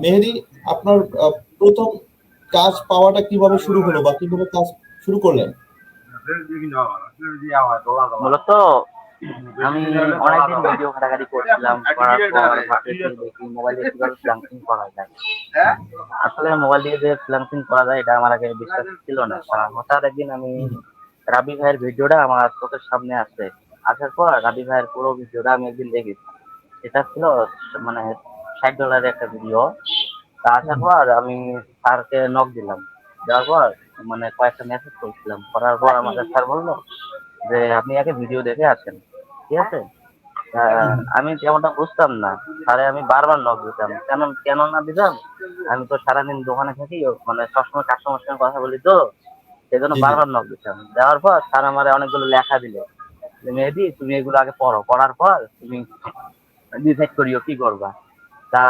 মেহেদী, আপনার প্রথম কাজ পাওয়াটা কিভাবে শুরু হলো বা কিভাবে কাজ শুরু করলেন? মূলত আমি অনেকদিন ভিডিও ঘাটাঘাটি করছিলাম, করার পর ভাবতেছি দেখি মোবাইলে কিভাবে ফ্লাঙ্কিং করা যায়। আসলে মোবাইল দিয়ে যে ফ্লাঙ্কিং করা যায় এটা আমার আগে বিশ্বাস ছিল না। হঠাৎ একদিন আমি হুম, রাবি ভাইয়ের ভিডিওটা আমার চোখের সামনে আসে। আসার পর রাবি ভাইয়ের পুরো ভিডিওটা আমি একদিন দেখেছি। এটা ছিল মানে $60 একটা ভিডিও। তা আসার হুম, পর আমি স্যারকে নক দিলাম। দেওয়ার পর মানে কয়েকটা মেসেজ করছিলাম। করার পর আমাকে স্যার বললো যে আপনি আগে ভিডিও দেখে আসেন। ঠিক আছে? হুম, আমি তেমনটা বুঝতাম না। স্যারে আমি বারবার নক দিতাম। কেন কেন না দিতাম? আমি তো সারাদিন দোকানে থাকি, মানে সবসময় কাস্টমার সঙ্গে কথা বলি তো, সেজন্য জি, জি। বারবার নক দিতাম। দেওয়ার পর স্যার আমারে অনেকগুলো লেখা দিল যে, "মেহেদী তুমি এগুলো আগে পড়ো। পড়ার পর তুমি ডিসাইড করিও কি করবা।" তা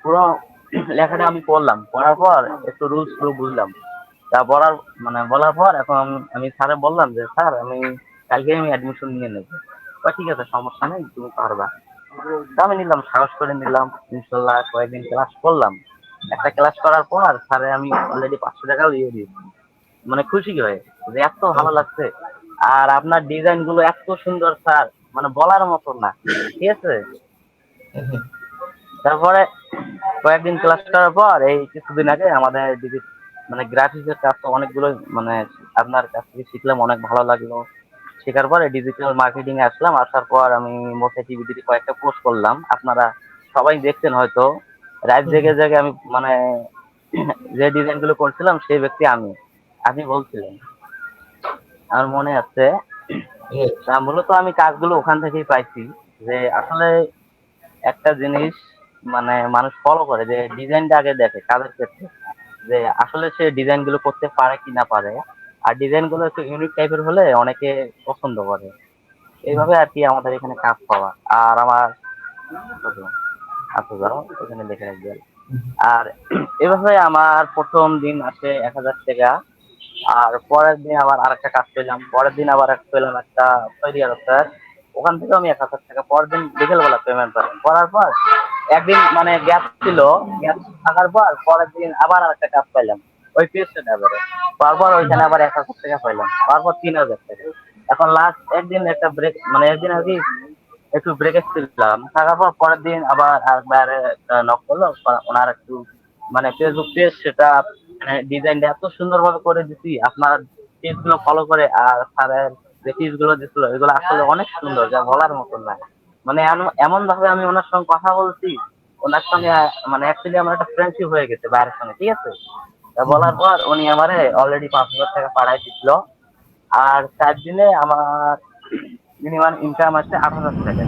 পুরো লেখাটা আমি পড়লাম। পড়ার পর একটু রুলস গুলো বুঝলাম। তা বলার পর এখন আমি স্যারে বললাম যে, "স্যার আমি কালকে আমি অ্যাডমিশন নিয়ে নেব।" কয়, "ঠিক আছে, সমস্যা নেই, তুমি পারবা।" তা আমি নিলাম, সাহস করে নিলাম। ইনশাল্লাহ কয়েকদিন ক্লাস করলাম। একটা ক্লাস করার পর স্যারে আমি অলরেডি ৳500 দিয়ে দিয়েছি। মানে খুশি হয়ে যে এত ভালো লাগছে। আর আপনার ডিজাইন গুলো এত সুন্দর স্যার, মানে বলার মতো না। ঠিক আছে? হুম, তারপরে কয়েকদিন ক্লাস করার পর এই কিছুদিন আগে আমাদের দিদি মানে গ্রাফিক্সের কাজ তো অনেকগুলো, মানে আপনার কাছ থেকে শিখলাম, অনেক ভালো লাগলো। শেখার পরে ডিজিটাল মার্কেটিং এ আসলাম। আসার পর আমি মোটে টিভিতে কয়েকটা পোস্ট করলাম। আপনারা সবাই দেখছেন হয়তো। রাত হুম, জেগে জেগে আমি মানে যে ডিজাইন গুলো করছিলাম সেই ব্যক্তি আমি। আপনি বলছিলেন, আমার মনে আছে। রাইট। তা মূলত আমি কাজগুলো ওখান থেকেই পাইছি। যে আসলে একটা জিনিস মানে মানুষ ফলো করে যে ডিজাইনটা আগে দেখে কাজের ক্ষেত্রে, যে আসলে সে ডিজাইন গুলো করতে পারে কি না পারে। আর ডিজাইন গুলো একটু ইউনিক টাইপের হলে অনেকে পছন্দ করে। এইভাবে আর কি আমাদের এখানে কাজ পাওয়া। আর আমার আচ্ছা যাও এখানে দেখে রাখবেন। আর এভাবে আমার প্রথম দিন আসে $1000। আর পরের দিন আবার আরেকটা কাজ পেলাম। পরের দিন আবার পেলাম একটা তৈরি অবস্থার। ওখান থেকে আমি $1000। পরের দিন বিকেলবেলা পেমেন্ট করেন। করার পর একদিন মানে গ্যাপ ছিল। গ্যাপ থাকার পর পরের দিন আবার আরেকটা কাজ পাইলাম। ওই পেজটা ব্যাপারে। তারপর ওইখানে আবার $1000 পাইলাম। তারপর $3000। এখন লাস্ট একদিন একটা ব্রেক, মানে একদিন আর কি একটু ব্রেকে ছিলাম। থাকার পর পরের দিন আবার একবার নক করলো। ওনার একটু মানে ফেসবুক পেজ, সেটা মানে ডিজাইনটা এত সুন্দরভাবে করে দিছি। আপনার পেজ গুলো ফলো করে। আর স্যারের যে পিস গুলো দিছিল এগুলো আসলে অনেক সুন্দর, যা বলার মতন না। মানে এমন ভাবে আমি ওনার সঙ্গে কথা বলছি, ওনার সঙ্গে মানে অ্যাকচুয়ালি আমার একটা ফ্রেন্ডশিপ হয়ে গেছে বাইরের সঙ্গে। ঠিক আছে? তা বলার পর উনি আমারে অলরেডি $5000 পাঠাই দিছিল। আর 4 দিনে আমার মিনিমাম ইনকাম আছে $8000।